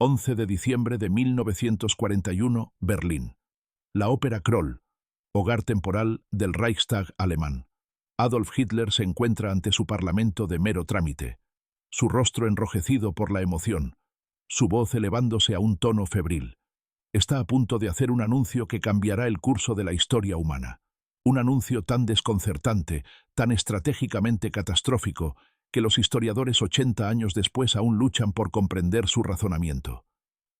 11 de diciembre de 1941, Berlín. La Ópera Kroll, hogar temporal del Reichstag alemán. Adolf Hitler se encuentra ante su parlamento de mero trámite, su rostro enrojecido por la emoción, su voz elevándose a un tono febril. Está a punto de hacer un anuncio que cambiará el curso de la historia humana. Un anuncio tan desconcertante, tan estratégicamente catastrófico, que los historiadores 80 años después aún luchan por comprender su razonamiento.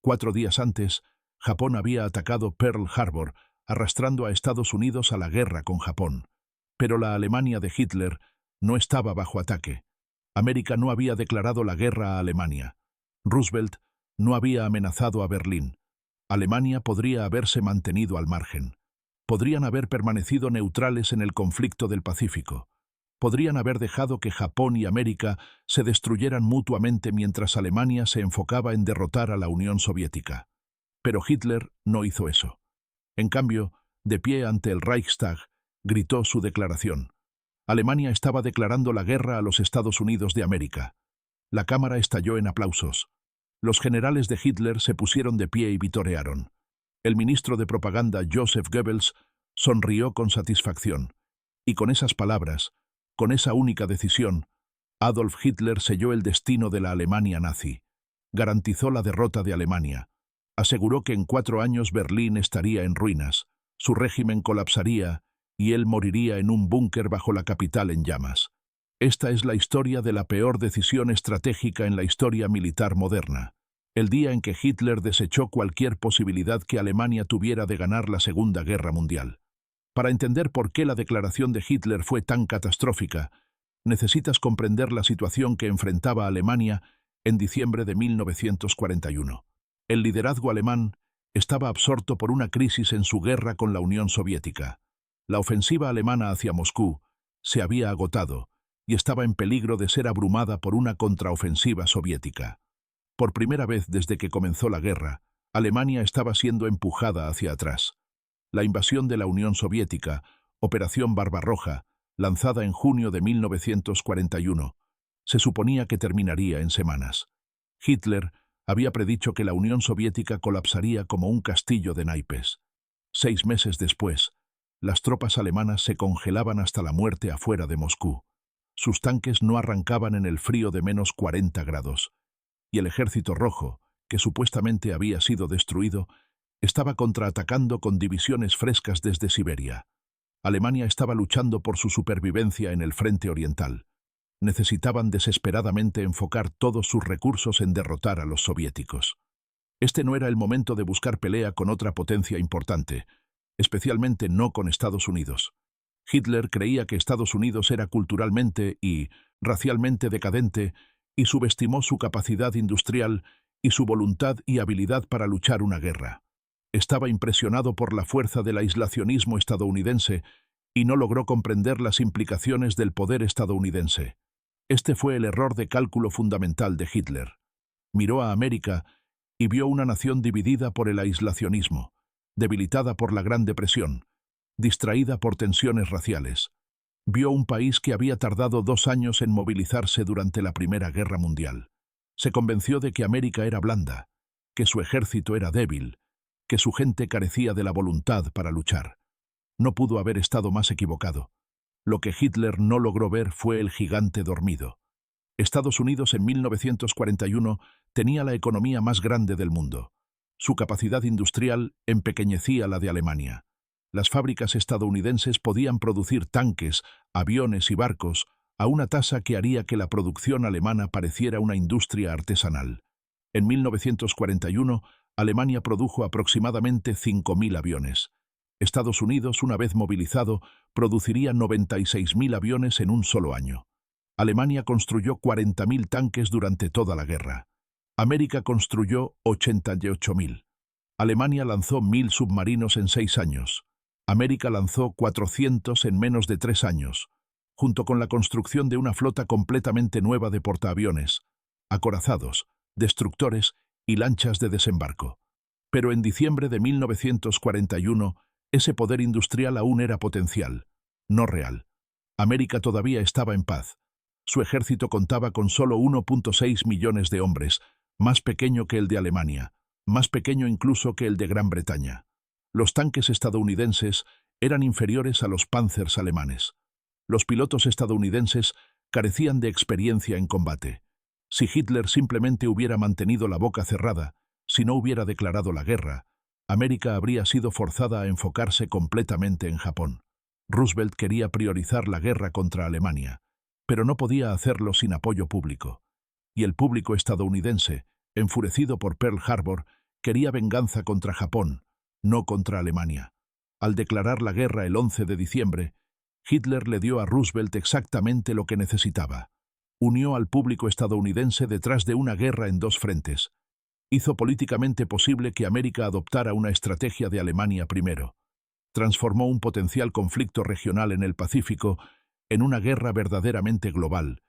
4 días antes, Japón había atacado Pearl Harbor, arrastrando a Estados Unidos a la guerra con Japón. Pero la Alemania de Hitler no estaba bajo ataque. América no había declarado la guerra a Alemania. Roosevelt no había amenazado a Berlín. Alemania podría haberse mantenido al margen. Podrían haber permanecido neutrales en el conflicto del Pacífico. Podrían haber dejado que Japón y América se destruyeran mutuamente mientras Alemania se enfocaba en derrotar a la Unión Soviética. Pero Hitler no hizo eso. En cambio, de pie ante el Reichstag, gritó su declaración. Alemania estaba declarando la guerra a los Estados Unidos de América. La Cámara estalló en aplausos. Los generales de Hitler se pusieron de pie y vitorearon. El ministro de propaganda Joseph Goebbels sonrió con satisfacción. Y con esas palabras, con esa única decisión, Adolf Hitler selló el destino de la Alemania nazi. Garantizó la derrota de Alemania. Aseguró que en 4 años Berlín estaría en ruinas, su régimen colapsaría y él moriría en un búnker bajo la capital en llamas. Esta es la historia de la peor decisión estratégica en la historia militar moderna. El día en que Hitler desechó cualquier posibilidad que Alemania tuviera de ganar la Segunda Guerra Mundial. Para entender por qué la declaración de Hitler fue tan catastrófica, necesitas comprender la situación que enfrentaba Alemania en diciembre de 1941. El liderazgo alemán estaba absorto por una crisis en su guerra con la Unión Soviética. La ofensiva alemana hacia Moscú se había agotado y estaba en peligro de ser abrumada por una contraofensiva soviética. Por primera vez desde que comenzó la guerra, Alemania estaba siendo empujada hacia atrás. La invasión de la Unión Soviética, Operación Barbarroja, lanzada en junio de 1941, se suponía que terminaría en semanas. Hitler había predicho que la Unión Soviética colapsaría como un castillo de naipes. 6 meses después, las tropas alemanas se congelaban hasta la muerte afuera de Moscú. Sus tanques no arrancaban en el frío de menos 40 grados. Y el Ejército Rojo, que supuestamente había sido destruido, estaba contraatacando con divisiones frescas desde Siberia. Alemania estaba luchando por su supervivencia en el frente oriental. Necesitaban desesperadamente enfocar todos sus recursos en derrotar a los soviéticos. Este no era el momento de buscar pelea con otra potencia importante, especialmente no con Estados Unidos. Hitler creía que Estados Unidos era culturalmente y racialmente decadente y subestimó su capacidad industrial y su voluntad y habilidad para luchar una guerra. Estaba impresionado por la fuerza del aislacionismo estadounidense y no logró comprender las implicaciones del poder estadounidense. Este fue el error de cálculo fundamental de Hitler. Miró a América y vio una nación dividida por el aislacionismo, debilitada por la Gran Depresión, distraída por tensiones raciales. Vio un país que había tardado 2 años en movilizarse durante la Primera Guerra Mundial. Se convenció de que América era blanda, que su ejército era débil, que su gente carecía de la voluntad para luchar. No pudo haber estado más equivocado. Lo que Hitler no logró ver fue el gigante dormido. Estados Unidos en 1941 tenía la economía más grande del mundo. Su capacidad industrial empequeñecía la de Alemania. Las fábricas estadounidenses podían producir tanques, aviones y barcos a una tasa que haría que la producción alemana pareciera una industria artesanal. En 1941, Alemania produjo aproximadamente 5.000 aviones. Estados Unidos, una vez movilizado, produciría 96.000 aviones en un solo año. Alemania construyó 40.000 tanques durante toda la guerra. América construyó 88.000. Alemania lanzó 1.000 submarinos en 6 años. América lanzó 400 en menos de 3 años, junto con la construcción de una flota completamente nueva de portaaviones, acorazados, destructores y lanchas de desembarco. Pero en diciembre de 1941, ese poder industrial aún era potencial, no real. América todavía estaba en paz. Su ejército contaba con solo 1.6 millones de hombres, más pequeño que el de Alemania, más pequeño incluso que el de Gran Bretaña. Los tanques estadounidenses eran inferiores a los Panzers alemanes. Los pilotos estadounidenses carecían de experiencia en combate. Si Hitler simplemente hubiera mantenido la boca cerrada, si no hubiera declarado la guerra, América habría sido forzada a enfocarse completamente en Japón. Roosevelt quería priorizar la guerra contra Alemania, pero no podía hacerlo sin apoyo público. Y el público estadounidense, enfurecido por Pearl Harbor, quería venganza contra Japón, no contra Alemania. Al declarar la guerra el 11 de diciembre, Hitler le dio a Roosevelt exactamente lo que necesitaba. Unió al público estadounidense detrás de una guerra en dos frentes. Hizo políticamente posible que América adoptara una estrategia de Alemania primero. Transformó un potencial conflicto regional en el Pacífico en una guerra verdaderamente global,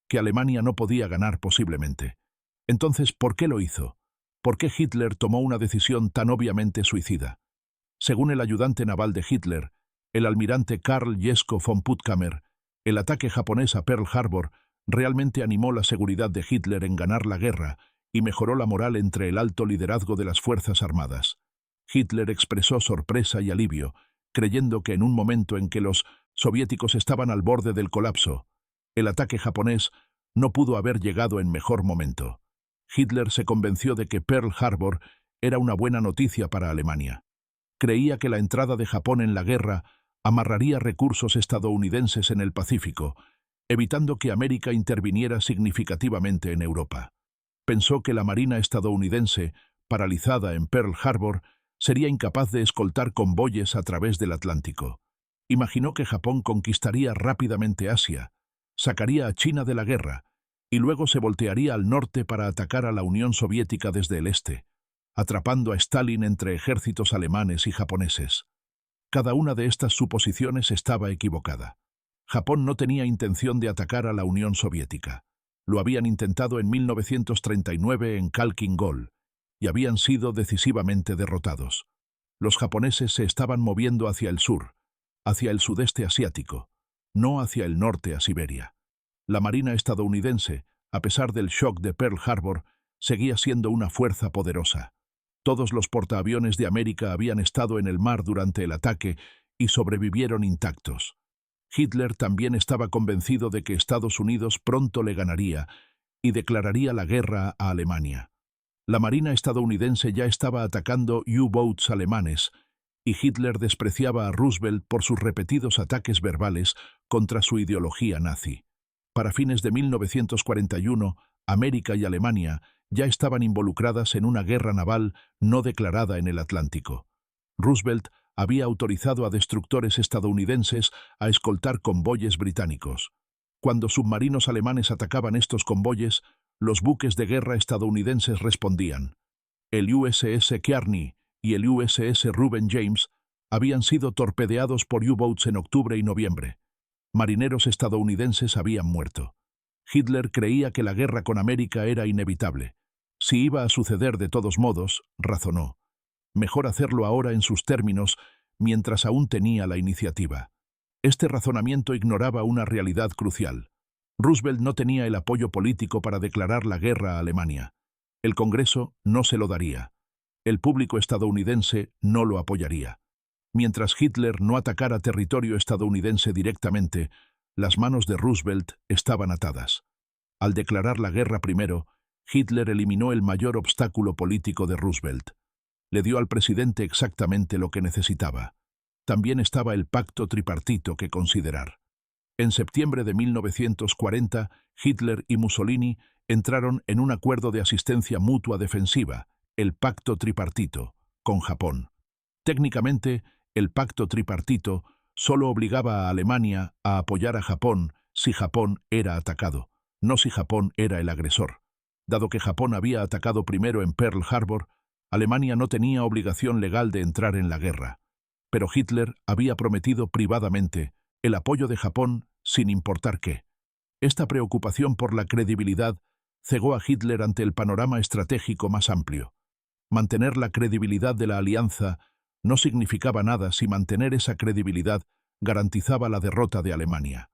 que Alemania no podía ganar posiblemente. Entonces, ¿por qué lo hizo? ¿Por qué Hitler tomó una decisión tan obviamente suicida? Según el ayudante naval de Hitler, el almirante Karl Jesko von Puttkamer, el ataque japonés a Pearl Harbor realmente animó la seguridad de Hitler en ganar la guerra y mejoró la moral entre el alto liderazgo de las Fuerzas Armadas. Hitler expresó sorpresa y alivio, creyendo que en un momento en que los soviéticos estaban al borde del colapso, el ataque japonés no pudo haber llegado en mejor momento. Hitler se convenció de que Pearl Harbor era una buena noticia para Alemania. Creía que la entrada de Japón en la guerra amarraría recursos estadounidenses en el Pacífico, evitando que América interviniera significativamente en Europa. Pensó que la Marina estadounidense, paralizada en Pearl Harbor, sería incapaz de escoltar convoyes a través del Atlántico. Imaginó que Japón conquistaría rápidamente Asia, sacaría a China de la guerra, y luego se voltearía al norte para atacar a la Unión Soviética desde el este, atrapando a Stalin entre ejércitos alemanes y japoneses. Cada una de estas suposiciones estaba equivocada. Japón no tenía intención de atacar a la Unión Soviética. Lo habían intentado en 1939 en Khalkhin Gol, y habían sido decisivamente derrotados. Los japoneses se estaban moviendo hacia el sur, hacia el sudeste asiático, no hacia el norte a Siberia. La Marina estadounidense, a pesar del shock de Pearl Harbor, seguía siendo una fuerza poderosa. Todos los portaaviones de América habían estado en el mar durante el ataque y sobrevivieron intactos. Hitler también estaba convencido de que Estados Unidos pronto le ganaría y declararía la guerra a Alemania. La Marina estadounidense ya estaba atacando U-boats alemanes, y Hitler despreciaba a Roosevelt por sus repetidos ataques verbales contra su ideología nazi. Para fines de 1941, América y Alemania ya estaban involucradas en una guerra naval no declarada en el Atlántico. Roosevelt había autorizado a destructores estadounidenses a escoltar convoyes británicos. Cuando submarinos alemanes atacaban estos convoyes, los buques de guerra estadounidenses respondían. El USS Kearney y el USS Reuben James habían sido torpedeados por U-boats en octubre y noviembre. Marineros estadounidenses habían muerto. Hitler creía que la guerra con América era inevitable. Si iba a suceder de todos modos, razonó. Mejor hacerlo ahora en sus términos, mientras aún tenía la iniciativa. Este razonamiento ignoraba una realidad crucial. Roosevelt no tenía el apoyo político para declarar la guerra a Alemania. El Congreso no se lo daría. El público estadounidense no lo apoyaría. Mientras Hitler no atacara territorio estadounidense directamente, las manos de Roosevelt estaban atadas. Al declarar la guerra primero, Hitler eliminó el mayor obstáculo político de Roosevelt. Le dio al presidente exactamente lo que necesitaba. También estaba el pacto tripartito que considerar. En septiembre de 1940, Hitler y Mussolini entraron en un acuerdo de asistencia mutua defensiva, el pacto tripartito, con Japón. Técnicamente, el pacto tripartito solo obligaba a Alemania a apoyar a Japón si Japón era atacado, no si Japón era el agresor. Dado que Japón había atacado primero en Pearl Harbor, Alemania no tenía obligación legal de entrar en la guerra. Pero Hitler había prometido privadamente el apoyo de Japón sin importar qué. Esta preocupación por la credibilidad cegó a Hitler ante el panorama estratégico más amplio. Mantener la credibilidad de la alianza no significaba nada si mantener esa credibilidad garantizaba la derrota de Alemania.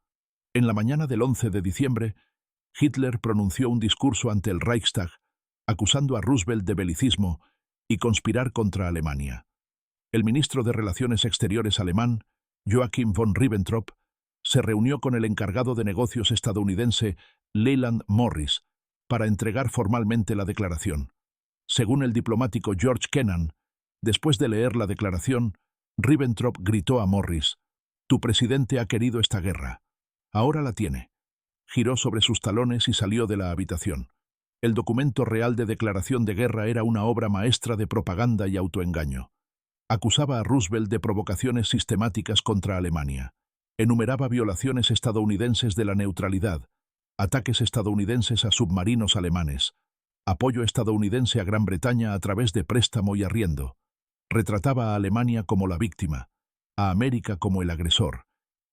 En la mañana del 11 de diciembre, Hitler pronunció un discurso ante el Reichstag acusando a Roosevelt de belicismo y conspirar contra Alemania. El ministro de Relaciones Exteriores alemán, Joachim von Ribbentrop, se reunió con el encargado de negocios estadounidense, Leland Morris, para entregar formalmente la declaración. Según el diplomático George Kennan, después de leer la declaración, Ribbentrop gritó a Morris: «Tu presidente ha querido esta guerra. Ahora la tiene». Giró sobre sus talones y salió de la habitación. El documento real de declaración de guerra era una obra maestra de propaganda y autoengaño. Acusaba a Roosevelt de provocaciones sistemáticas contra Alemania. Enumeraba violaciones estadounidenses de la neutralidad, ataques estadounidenses a submarinos alemanes, apoyo estadounidense a Gran Bretaña a través de préstamo y arriendo. Retrataba a Alemania como la víctima, a América como el agresor,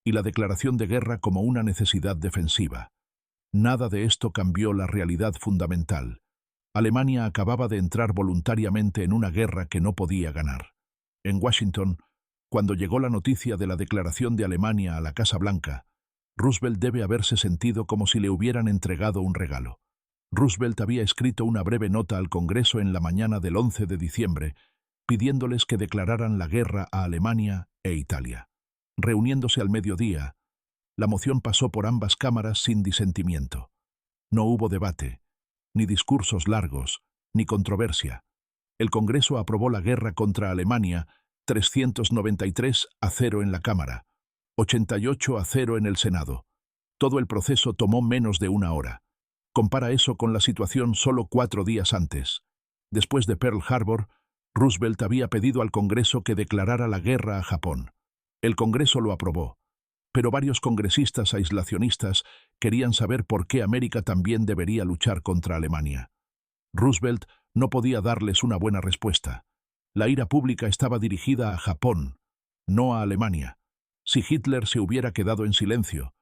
y la declaración de guerra como una necesidad defensiva. Nada de esto cambió la realidad fundamental. Alemania acababa de entrar voluntariamente en una guerra que no podía ganar. En Washington, cuando llegó la noticia de la declaración de Alemania a la Casa Blanca, Roosevelt debe haberse sentido como si le hubieran entregado un regalo. Roosevelt había escrito una breve nota al Congreso en la mañana del 11 de diciembre, pidiéndoles que declararan la guerra a Alemania e Italia. Reuniéndose al mediodía, la moción pasó por ambas cámaras sin disentimiento. No hubo debate, ni discursos largos, ni controversia. El Congreso aprobó la guerra contra Alemania 393-0 en la Cámara, 88-0 en el Senado. Todo el proceso tomó menos de una hora. Compara eso con la situación solo 4 días antes. Después de Pearl Harbor, Roosevelt había pedido al Congreso que declarara la guerra a Japón. El Congreso lo aprobó, pero varios congresistas aislacionistas querían saber por qué América también debería luchar contra Alemania. Roosevelt no podía darles una buena respuesta. La ira pública estaba dirigida a Japón, no a Alemania. Si Hitler se hubiera quedado en silencio,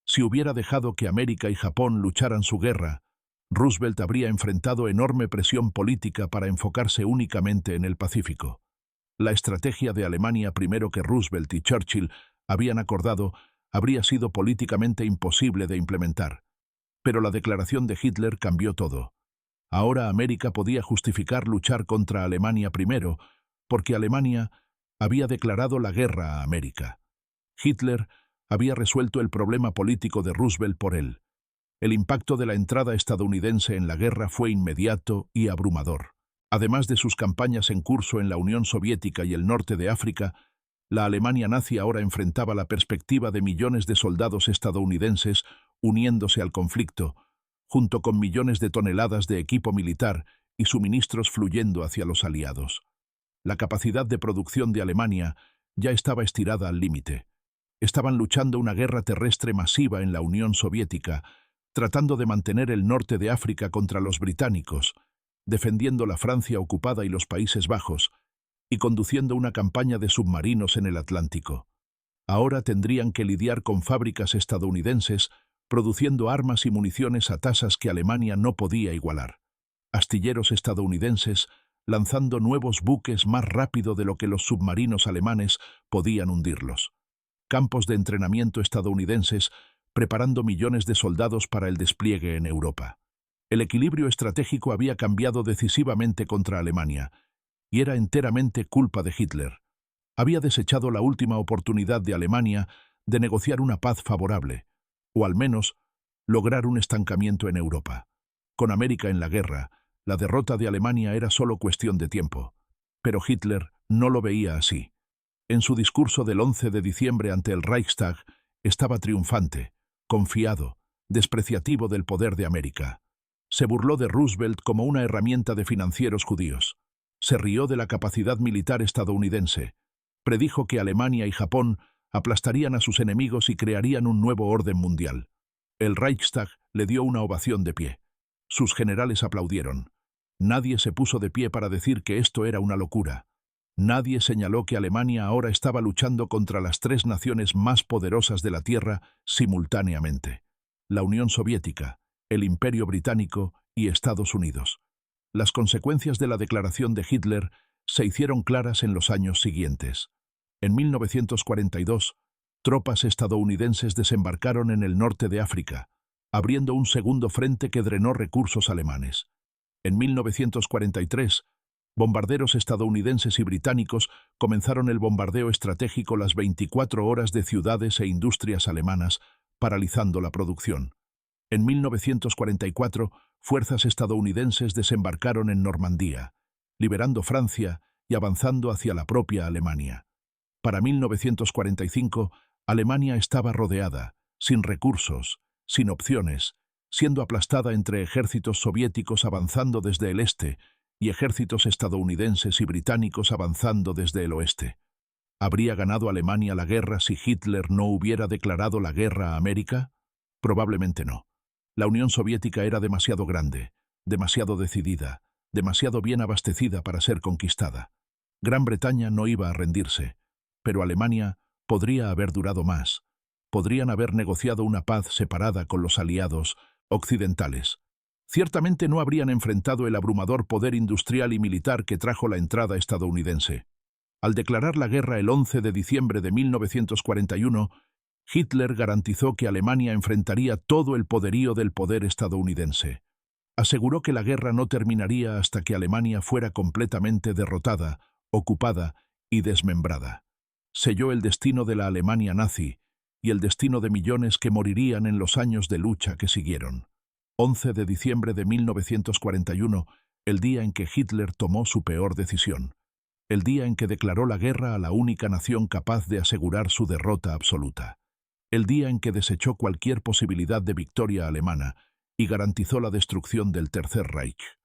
si hubiera dejado que América y Japón lucharan su guerra, Roosevelt habría enfrentado enorme presión política para enfocarse únicamente en el Pacífico. La estrategia de Alemania, primero que Roosevelt y Churchill habían acordado, habría sido políticamente imposible de implementar. Pero la declaración de Hitler cambió todo. Ahora América podía justificar luchar contra Alemania primero, porque Alemania había declarado la guerra a América. Hitler había resuelto el problema político de Roosevelt por él. El impacto de la entrada estadounidense en la guerra fue inmediato y abrumador. Además de sus campañas en curso en la Unión Soviética y el norte de África, la Alemania nazi ahora enfrentaba la perspectiva de millones de soldados estadounidenses uniéndose al conflicto, junto con millones de toneladas de equipo militar y suministros fluyendo hacia los aliados. La capacidad de producción de Alemania ya estaba estirada al límite. Estaban luchando una guerra terrestre masiva en la Unión Soviética, tratando de mantener el norte de África contra los británicos, defendiendo la Francia ocupada y los Países Bajos, y conduciendo una campaña de submarinos en el Atlántico. Ahora tendrían que lidiar con fábricas estadounidenses produciendo armas y municiones a tasas que Alemania no podía igualar. Astilleros estadounidenses lanzando nuevos buques más rápido de lo que los submarinos alemanes podían hundirlos. Campos de entrenamiento estadounidenses preparando millones de soldados para el despliegue en Europa. El equilibrio estratégico había cambiado decisivamente contra Alemania, y era enteramente culpa de Hitler. Había desechado la última oportunidad de Alemania de negociar una paz favorable, o al menos lograr un estancamiento en Europa. Con América en la guerra, la derrota de Alemania era solo cuestión de tiempo. Pero Hitler no lo veía así. En su discurso del 11 de diciembre ante el Reichstag, estaba triunfante, confiado, despreciativo del poder de América. Se burló de Roosevelt como una herramienta de financieros judíos. Se rió de la capacidad militar estadounidense. Predijo que Alemania y Japón aplastarían a sus enemigos y crearían un nuevo orden mundial. El Reichstag le dio una ovación de pie. Sus generales aplaudieron. Nadie se puso de pie para decir que esto era una locura. Nadie señaló que Alemania ahora estaba luchando contra las 3 naciones más poderosas de la Tierra simultáneamente: la Unión Soviética, el Imperio Británico y Estados Unidos. Las consecuencias de la declaración de Hitler se hicieron claras en los años siguientes. En 1942, tropas estadounidenses desembarcaron en el norte de África, abriendo un segundo frente que drenó recursos alemanes. En 1943, bombarderos estadounidenses y británicos comenzaron el bombardeo estratégico las 24 horas de ciudades e industrias alemanas, paralizando la producción. En 1944, fuerzas estadounidenses desembarcaron en Normandía, liberando Francia y avanzando hacia la propia Alemania. Para 1945, Alemania estaba rodeada, sin recursos, sin opciones, siendo aplastada entre ejércitos soviéticos avanzando desde el este y ejércitos estadounidenses y británicos avanzando desde el oeste. ¿Habría ganado Alemania la guerra si Hitler no hubiera declarado la guerra a América? Probablemente no. La Unión Soviética era demasiado grande, demasiado decidida, demasiado bien abastecida para ser conquistada. Gran Bretaña no iba a rendirse, pero Alemania podría haber durado más. Podrían haber negociado una paz separada con los aliados occidentales. Ciertamente no habrían enfrentado el abrumador poder industrial y militar que trajo la entrada estadounidense. Al declarar la guerra el 11 de diciembre de 1941, Hitler garantizó que Alemania enfrentaría todo el poderío del poder estadounidense. Aseguró que la guerra no terminaría hasta que Alemania fuera completamente derrotada, ocupada y desmembrada. Selló el destino de la Alemania nazi y el destino de millones que morirían en los años de lucha que siguieron. 11 de diciembre de 1941, el día en que Hitler tomó su peor decisión. El día en que declaró la guerra a la única nación capaz de asegurar su derrota absoluta. El día en que desechó cualquier posibilidad de victoria alemana y garantizó la destrucción del Tercer Reich.